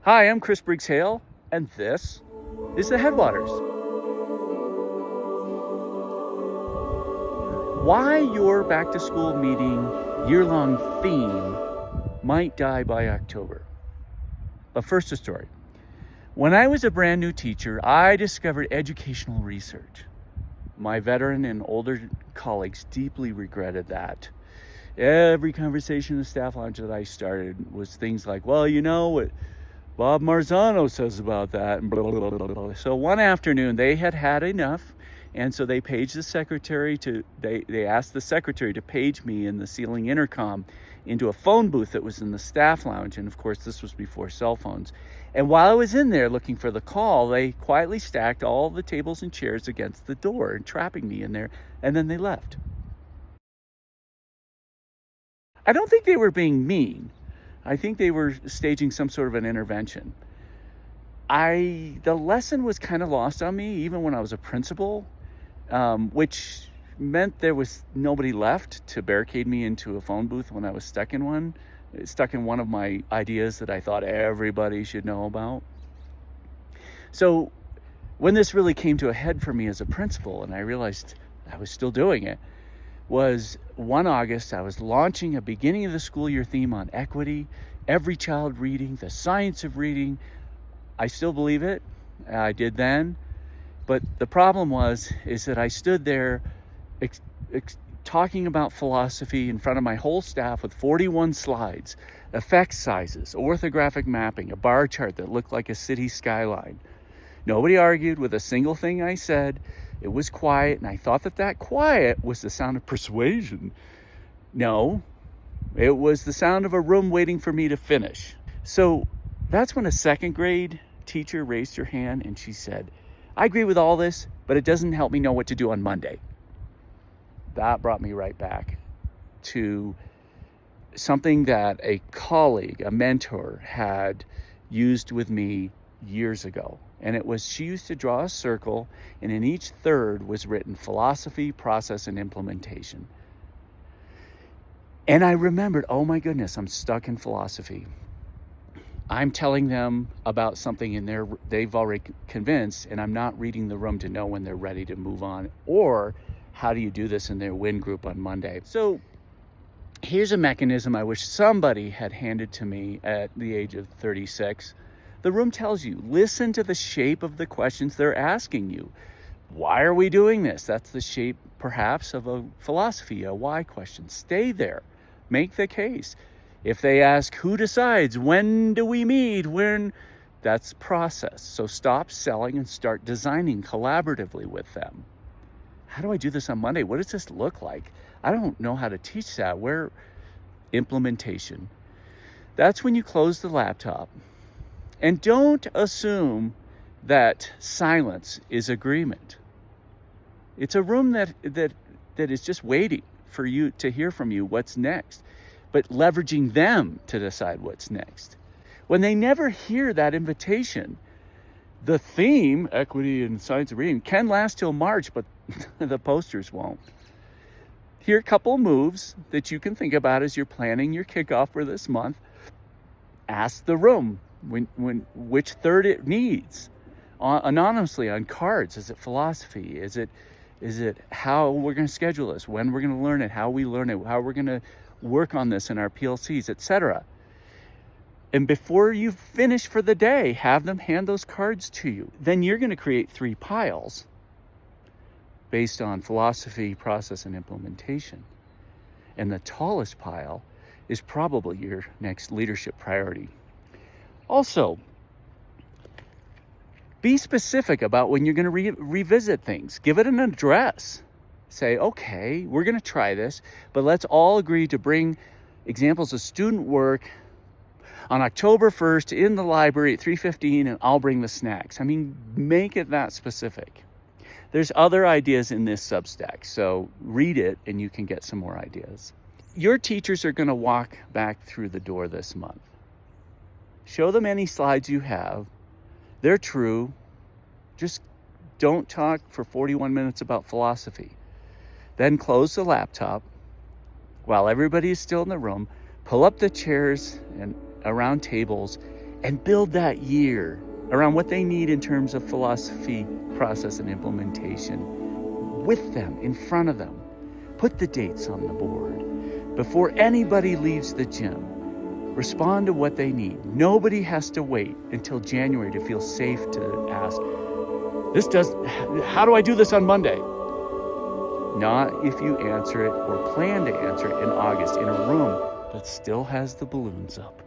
Hi, I'm Chris Briggs-Hale, and this is the Headwaters. Why your back-to-school meeting year-long theme might die by October. But first, a story. When I was a brand new teacher, I discovered educational research. My veteran and older colleagues deeply regretted that. Every conversation in the staff lounge that I started was things like, well, you know what Bob Marzano says about that, and blah, blah, blah, blah. So one afternoon they had enough, and so they paged the secretary they asked the secretary to page me in the ceiling intercom into a phone booth that was in the staff lounge. And of course, this was before cell phones. And while I was in there looking for the call, they quietly stacked all the tables and chairs against the door and trapping me in there, and then they left. I don't think they were being mean. I think they were staging some sort of an intervention. The lesson was kind of lost on me, even when I was a principal, which meant there was nobody left to barricade me into a phone booth when I was stuck in one of my ideas that I thought everybody should know about. So when this really came to a head for me as a principal, and I realized I was still doing it, was one August. I was launching a beginning of the school year theme on equity, every child reading, the science of reading. I still believe it. I did then. But the problem is that I stood there talking about philosophy in front of my whole staff with 41 slides, effect sizes, orthographic mapping, a bar chart that looked like a city skyline. Nobody argued with a single thing I said. It was quiet, and I thought that quiet was the sound of persuasion. No, it was the sound of a room waiting for me to finish. So that's when a second grade teacher raised her hand and she said, I agree with all this, but it doesn't help me know what to do on Monday. That brought me right back to something that a colleague, a mentor, had used with me years ago. And it was, she used to draw a circle, and in each third was written philosophy, process, and implementation. And I remembered, oh my goodness, I'm stuck in philosophy. I'm telling them about something and they've already convinced, and I'm not reading the room to know when they're ready to move on. Or how do you do this in their win group on Monday? So here's a mechanism I wish somebody had handed to me at the age of 36. The room tells you, listen to the shape of the questions they're asking you. Why are we doing this? That's the shape, perhaps, of a philosophy, a why question. Stay there. Make the case. If they ask, who decides? When do we meet? When? That's process. So stop selling and start designing collaboratively with them. How do I do this on Monday? What does this look like? I don't know how to teach that. Where? Implementation. That's when you close the laptop. And don't assume that silence is agreement. It's a room that is just waiting for you to hear from you what's next, but leveraging them to decide what's next. When they never hear that invitation, the theme, equity and science of reading, can last till March, but the posters won't. Here are a couple of moves that you can think about as you're planning your kickoff for this month. Ask the room which third it needs, anonymously on cards. Is it philosophy? Is it how we're going to schedule this, when we're going to learn it, how we learn it, how we're going to work on this in our PLCs, etc. And before you finish for the day, have them hand those cards to you. Then you're going to create 3 piles based on philosophy, process, and implementation. And the tallest pile is probably your next leadership priority. Also, be specific about when you're going to revisit things. Give it an address. Say, okay, we're going to try this, but let's all agree to bring examples of student work on October 1st in the library at 3:15, and I'll bring the snacks. I mean, make it that specific. There's other ideas in this Substack, so read it and you can get some more ideas. Your teachers are going to walk back through the door this month. Show them any slides you have. They're true. Just don't talk for 41 minutes about philosophy. Then close the laptop while everybody is still in the room. Pull up the chairs and around tables and build that year around what they need in terms of philosophy, process, and implementation with them, in front of them. Put the dates on the board. Before anybody leaves the gym, respond to what they need. Nobody has to wait until January to feel safe to ask, how do I do this on Monday? Not if you answer it or plan to answer it in August in a room that still has the balloons up.